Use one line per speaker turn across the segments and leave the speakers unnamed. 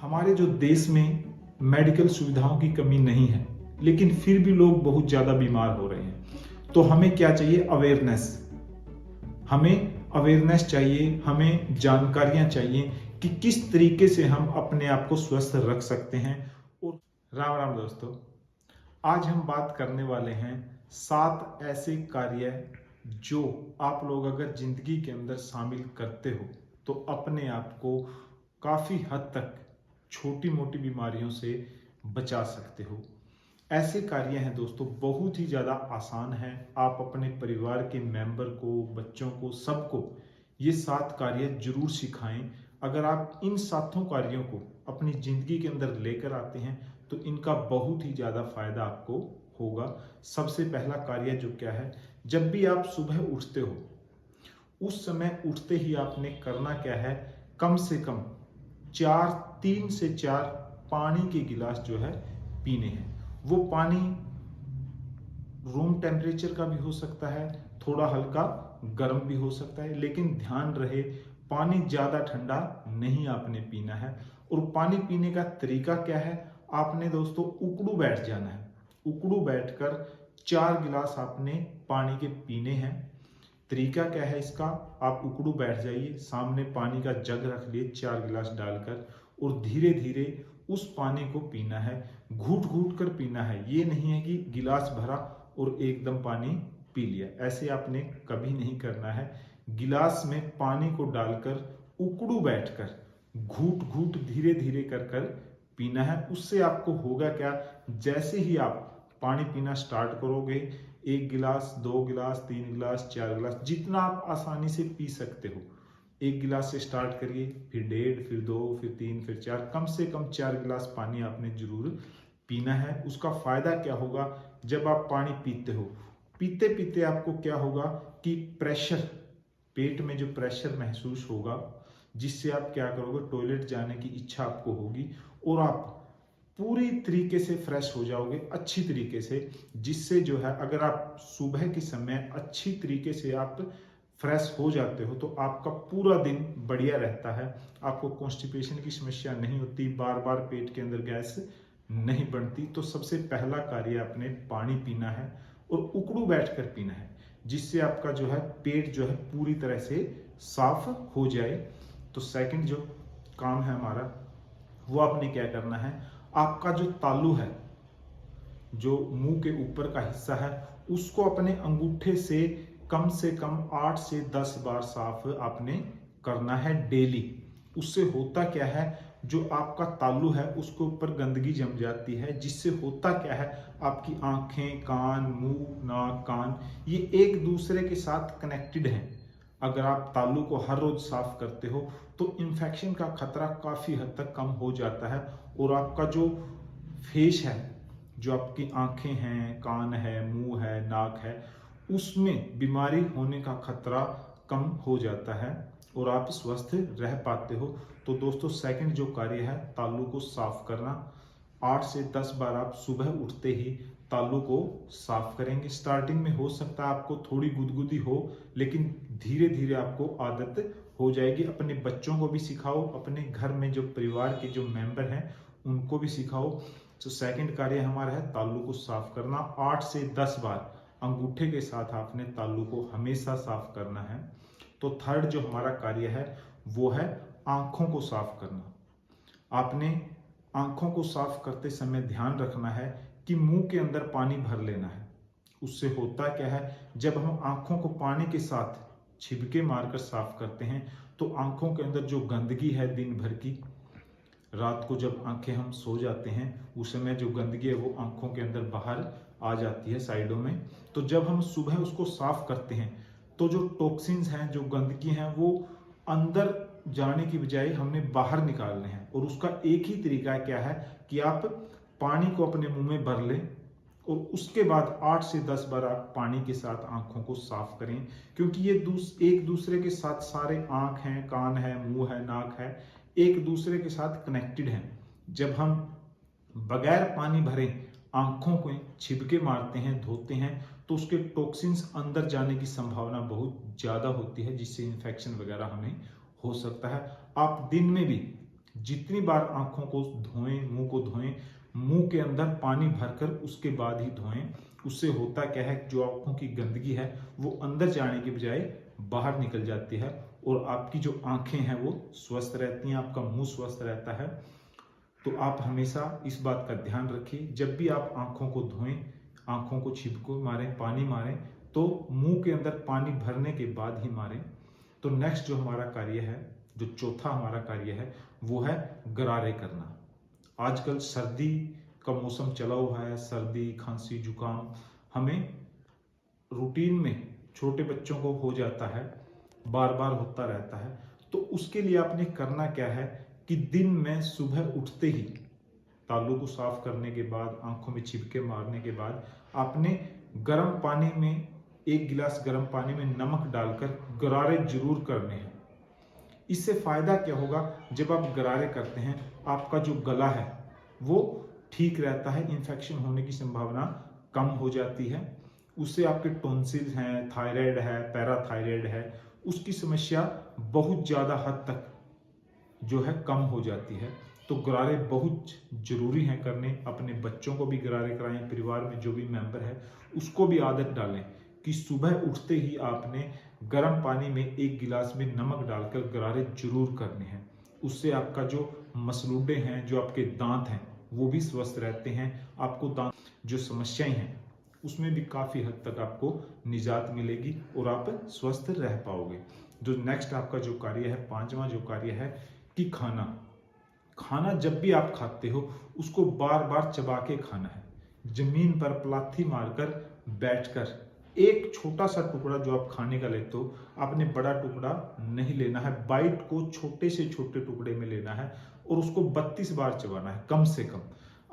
हमारे जो देश में मेडिकल सुविधाओं की कमी नहीं है, लेकिन फिर भी लोग बहुत ज़्यादा बीमार हो रहे हैं। तो हमें क्या चाहिए? अवेयरनेस। हमें अवेयरनेस चाहिए, हमें जानकारियां चाहिए कि किस तरीके से हम अपने आप को स्वस्थ रख सकते हैं। और राम राम दोस्तों, आज हम बात करने वाले हैं 7 ऐसे कार्य जो आप लोग अगर जिंदगी के अंदर शामिल करते हो तो अपने आप को काफ़ी हद तक छोटी मोटी बीमारियों से बचा सकते हो। ऐसे कार्य हैं दोस्तों, बहुत ही ज़्यादा आसान है। आप अपने परिवार के मेंबर को, बच्चों को, सबको ये 7 कार्य जरूर सिखाएं। अगर आप इन 7 कार्यों को अपनी ज़िंदगी के अंदर लेकर आते हैं तो इनका बहुत ही ज़्यादा फायदा आपको होगा। सबसे पहला कार्य जो क्या है, जब भी आप सुबह उठते हो उस समय उठते ही आपने करना क्या है, कम से कम 3 से 4 पानी के गिलास जो है पीने हैं। वो पानी रूम टेम्परेचर का भी हो सकता है, थोड़ा हल्का गर्म भी हो सकता है, लेकिन ध्यान रहे पानी ज़्यादा ठंडा नहीं आपने पीना है। और पानी पीने का तरीका क्या है, आपने दोस्तों उकड़ू बैठ जाना है। उकड़ू बैठकर 4 गिलास आपने पानी के पीने हैं। तरीका क्या है इसका, आप उकड़ू बैठ जाइए, सामने पानी का जग रख लिए 4 गिलास डालकर, और धीरे धीरे उस पानी को पीना है। घूट घूट कर पीना है, ये नहीं है कि गिलास भरा और एकदम पानी पी लिया। ऐसे आपने कभी नहीं करना है। गिलास में पानी को डालकर उकड़ू बैठकर घूट घूट धीरे धीरे कर कर पीना है। उससे आपको होगा क्या, जैसे ही आप पानी पीना स्टार्ट करोगे, 1 गिलास, 2 गिलास, 3 गिलास, 4 गिलास, जितना आप आसानी से पी सकते हो। 1 गिलास से स्टार्ट करिए, फिर 1.5, फिर 2, फिर 3, फिर 4, कम से कम 4 गिलास पानी आपने जरूर पीना है। उसका फायदा क्या होगा, जब आप पानी पीते हो, पीते पीते आपको क्या होगा कि प्रेशर, पेट में जो प्रेशर महसूस होगा, जिससे आप क्या करोगे, टॉयलेट जाने की इच्छा आपको होगी और आप पूरी तरीके से फ्रेश हो जाओगे, अच्छी तरीके से। जिससे जो है, अगर आप सुबह के समय अच्छी तरीके से आप फ्रेश हो जाते हो तो आपका पूरा दिन बढ़िया रहता है। आपको कॉन्स्टिपेशन की समस्या नहीं होती, बार बार पेट के अंदर गैस नहीं बनती। तो सबसे पहला कार्य आपने पानी पीना है और उकड़ू बैठकर पीना है, जिससे आपका जो है पेट जो है पूरी तरह से साफ हो जाए। तो सेकंड जो काम है हमारा, वो आपने क्या करना है, आपका जो तालू है, जो मुंह के ऊपर का हिस्सा है, उसको अपने अंगूठे से कम 8 से 10 बार साफ आपने करना है डेली। उससे होता क्या है, जो आपका तालू है उसके ऊपर गंदगी जम जाती है, जिससे होता क्या है, आपकी आंखें, कान, मुंह, नाक, कान, ये एक दूसरे के साथ कनेक्टेड हैं। अगर आप तालू को हर रोज साफ करते हो तो इन्फेक्शन का खतरा काफी हद तक कम हो जाता है। और आपका जो फेस है, जो आपकी आंखें हैं, कान है, मुंह है, नाक है, उसमें बीमारी होने का खतरा कम हो जाता है और आप स्वस्थ रह पाते हो। तो दोस्तों, सेकंड जो कार्य है, तालू को साफ करना। 8 से 10 बार आप सुबह उठते ही तालू को साफ करेंगे। स्टार्टिंग में हो सकता है आपको थोड़ी गुदगुदी हो, लेकिन धीरे धीरे आपको आदत हो जाएगी। अपने बच्चों को भी सिखाओ, अपने घर में जो परिवार के जो मेंबर हैं उनको भी सिखाओ। तो सेकंड कार्य हमारा है तालू को साफ करना। 8 से 10 बार अंगूठे के साथ आपने तालू को हमेशा साफ करना है। तो थर्ड जो हमारा कार्य है वो है आंखों को साफ करना। आपने आंखों को साफ करते समय ध्यान रखना है कि मुंह के अंदर पानी भर लेना है। उससे होता क्या है, जब हम आंखों को पानी के साथ छिपके मारकर साफ करते हैं तो आंखों के अंदर जो गंदगी है दिन भर की, रात को जब आंखें हम सो जाते हैं उस समय जो गंदगी है वो आंखों के अंदर बाहर आ जाती है साइडों में। तो जब हम सुबह उसको साफ करते हैं तो जो टॉक्सिन्स हैं, जो गंदगी हैं, वो अंदर जाने की बजाय हमने बाहर निकालने हैं। और उसका एक ही तरीका क्या है कि आप पानी को अपने मुंह में भर लें और उसके बाद 8 से 10 बार आप पानी के साथ आंखों को साफ करें। क्योंकि ये एक दूसरे के साथ सारे आंख हैं, कान है, मुंह है, नाक है, एक दूसरे के साथ कनेक्टेड हैं। जब हम बगैर पानी भरे आंखों को छिपके मारते हैं, धोते हैं, तो उसके टॉक्सिन्स अंदर जाने की संभावना बहुत ज़्यादा होती है, जिससे इन्फेक्शन वगैरह हमें हो सकता है। आप दिन में भी जितनी बार आंखों को धोएं, मुंह को धोएं, मुंह के अंदर पानी भरकर उसके बाद ही धोएं। उससे होता क्या है, जो आंखों की गंदगी है वो अंदर जाने के बजाय बाहर निकल जाती है और आपकी जो आंखें हैं वो स्वस्थ रहती हैं, आपका मुंह स्वस्थ रहता है। तो आप हमेशा इस बात का ध्यान रखिए, जब भी आप आंखों को धोएं, आंखों को छिपको मारें, पानी मारें, तो मुंह के अंदर पानी भरने के बाद ही मारें। तो नेक्स्ट जो हमारा कार्य है, जो चौथा हमारा कार्य है, वो है गरारे करना। आजकल सर्दी का मौसम चला हुआ है, सर्दी, खांसी, जुकाम हमें रूटीन में छोटे बच्चों को हो जाता है, बार बार होता रहता है। तो उसके लिए आपने करना क्या है कि दिन में सुबह उठते ही तालू को साफ करने के बाद, आंखों में छिपके मारने के बाद, आपने गर्म पानी में, 1 गिलास गर्म पानी में नमक डालकर गरारे जरूर करने हैं। इससे फायदा क्या होगा, जब आप गरारे करते हैं आपका जो गला है वो ठीक रहता है, इन्फेक्शन होने की संभावना कम हो जाती है। उससे आपके टॉन्सिल्स हैं, थायराइड है, पैराथायराइड है, उसकी समस्या बहुत ज़्यादा हद तक जो है कम हो जाती है। तो गरारे बहुत जरूरी हैं करने। अपने बच्चों को भी गरारे कराएं, परिवार में जो भी मेंबर है उसको भी आदत डालें कि सुबह उठते ही आपने गर्म पानी में 1 गिलास में नमक डालकर गरारे जरूर करने हैं। उससे आपका जो मसलूडे हैं, जो आपके दांत हैं, वो भी स्वस्थ रहते हैं। आपको दांत जो समस्याएं हैं उसमें भी काफ़ी हद तक आपको निजात मिलेगी और आप स्वस्थ रह पाओगे। जो नेक्स्ट आपका जो कार्य है, 5वां जो कार्य है कि खाना जब भी आप खाते हो उसको बार बार चबा के खाना है। जमीन पर पलाथी मारकर बैठकर एक छोटा सा टुकड़ा जो आप खाने का लेते हो, आपने बड़ा टुकड़ा नहीं लेना है, बाइट को छोटे से छोटे टुकड़े में लेना है और उसको 32 बार चबाना है कम से कम।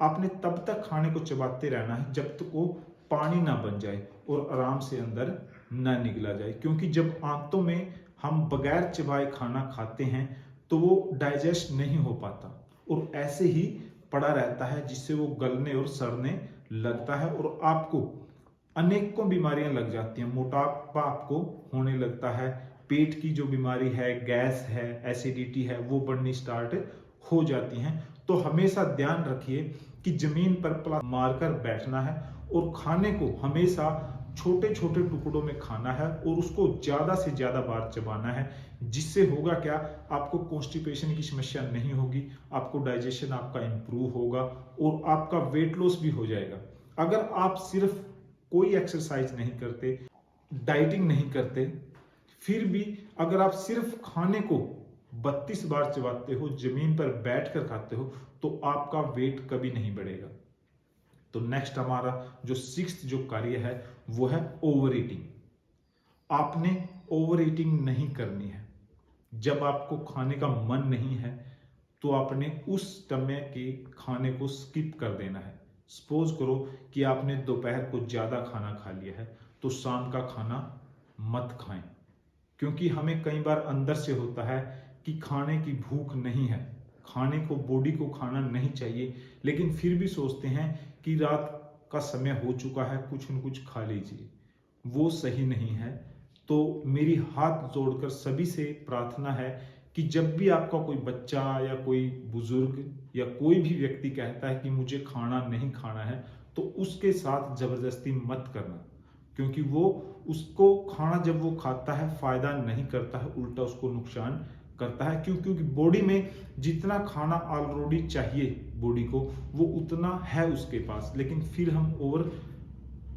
आपने तब तक खाने को चबाते रहना है जब तक वो पानी ना बन जाए और आराम से अंदर ना निगला जाए, क्योंकि जब आंतों में हम बगैर चबाए खाना खाते हैं तो वो डाइजेस्ट नहीं हो पाता और ऐसे ही पड़ा रहता है, जिससे वो गलने और सड़ने लगता है और आपको अनेकों बीमारियां लग जाती हैं। मोटापा आपको होने लगता है, पेट की जो बीमारी है, गैस है, एसिडिटी है, वो बढ़नी स्टार्ट हो जाती हैं। तो हमेशा ध्यान रखिए कि जमीन पर मारकर बैठना है और खाने को हमेशा छोटे छोटे टुकड़ों में खाना है और उसको ज्यादा से ज्यादा बार चबाना है। जिससे होगा क्या, आपको कॉन्स्टिपेशन की समस्या नहीं होगी, आपको डाइजेशन आपका इंप्रूव होगा और आपका वेट लॉस भी हो जाएगा। अगर आप सिर्फ कोई एक्सरसाइज नहीं करते, डाइटिंग नहीं करते, फिर भी अगर आप सिर्फ खाने को 32 बार चबाते हो, जमीन पर बैठकर खाते हो, तो आपका वेट कभी नहीं बढ़ेगा। तो नेक्स्ट हमारा जो 6th जो कार्य है वो है ओवर ईटिंग। आपने ओवर ईटिंग नहीं करनी है। जब आपको खाने का मन नहीं है तो आपने उस समय के खाने को स्किप कर देना है। सपोज करो कि आपने दोपहर को ज्यादा खाना खा लिया है तो शाम का खाना मत खाएं, क्योंकि हमें कई बार अंदर से होता है कि खाने की भूख नहीं है, खाने को, बॉडी को खाना नहीं चाहिए, लेकिन फिर भी सोचते हैं कि रात का समय हो चुका है, कुछ न कुछ खा लीजिए। वो सही नहीं है। तो मेरी हाथ जोड़कर सभी से प्रार्थना है कि जब भी आपका कोई बच्चा या कोई बुजुर्ग या कोई भी व्यक्ति कहता है कि मुझे खाना नहीं खाना है, तो उसके साथ जबरदस्ती मत करना, क्योंकि वो उसको खाना जब वो खाता है फायदा नहीं करता है, उल्टा उसको नुकसान करता है। क्योंकि बॉडी में जितना खाना ऑलरेडी चाहिए बॉडी को, वो उतना है उसके पास, लेकिन फिर हम ओवर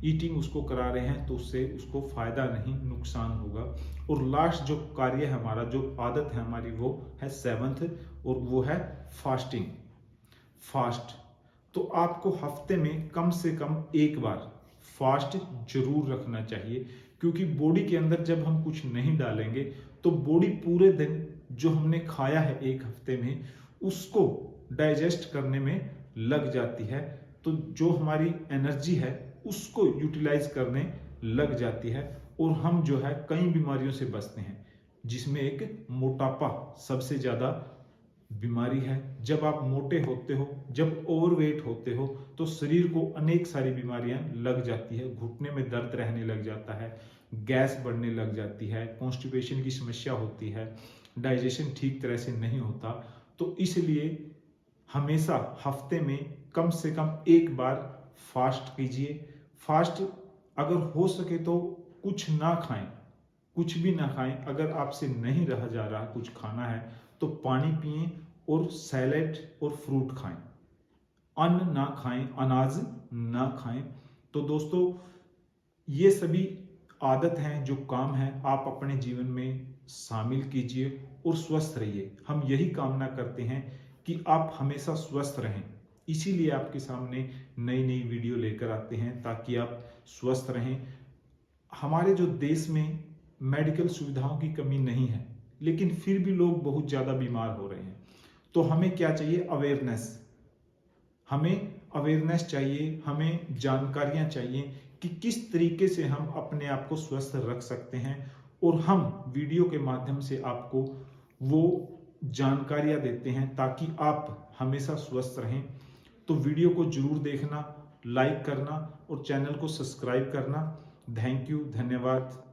ईटिंग उसको करा रहे हैं तो उससे उसको फायदा नहीं, नुकसान होगा। और लास्ट जो कार्य है हमारा, जो आदत है हमारी, वो है 7th और वो है फास्टिंग। फास्ट तो आपको हफ्ते में कम से कम 1 बार फास्ट जरूर रखना चाहिए, क्योंकि बॉडी के अंदर जब हम कुछ नहीं डालेंगे तो बॉडी पूरे दिन जो हमने खाया है 1 हफ्ते में उसको डाइजेस्ट करने में लग जाती है। तो जो हमारी एनर्जी है उसको यूटिलाइज करने लग जाती है और हम जो है कई बीमारियों से बचते हैं, जिसमें एक मोटापा सबसे ज्यादा बीमारी है। जब आप मोटे होते हो, जब ओवरवेट होते हो, तो शरीर को अनेक सारी बीमारियां लग जाती है। घुटने में दर्द रहने लग जाता है, गैस बढ़ने लग जाती है, कॉन्स्टिपेशन की समस्या होती है, डाइजेशन ठीक तरह से नहीं होता। तो इसलिए हमेशा हफ्ते में कम से कम एक बार फास्ट कीजिए। फास्ट अगर हो सके तो कुछ ना खाएं, कुछ भी ना खाएं। अगर आपसे नहीं रहा जा रहा कुछ खाना है तो पानी पिएं और सैलेड और फ्रूट खाएं, अन्न ना खाएं, अनाज ना खाएं। तो दोस्तों ये सभी आदत हैं, जो काम है, आप अपने जीवन में शामिल कीजिए और स्वस्थ रहिए। हम यही कामना करते हैं कि आप हमेशा स्वस्थ रहें, इसीलिए आपके सामने नई नई वीडियो लेकर आते हैं ताकि आप स्वस्थ रहें। हमारे जो देश में मेडिकल सुविधाओं की कमी नहीं है, लेकिन फिर भी लोग बहुत ज़्यादा बीमार हो रहे हैं। तो हमें क्या चाहिए? अवेयरनेस। हमें अवेयरनेस चाहिए, हमें जानकारियां चाहिए कि किस तरीके से हम अपने आप को स्वस्थ रख सकते हैं, और हम वीडियो के माध्यम से आपको वो जानकारियां देते हैं ताकि आप हमेशा स्वस्थ रहें। तो वीडियो को जरूर देखना, लाइक करना और चैनल को सब्सक्राइब करना। थैंक यू, धन्यवाद।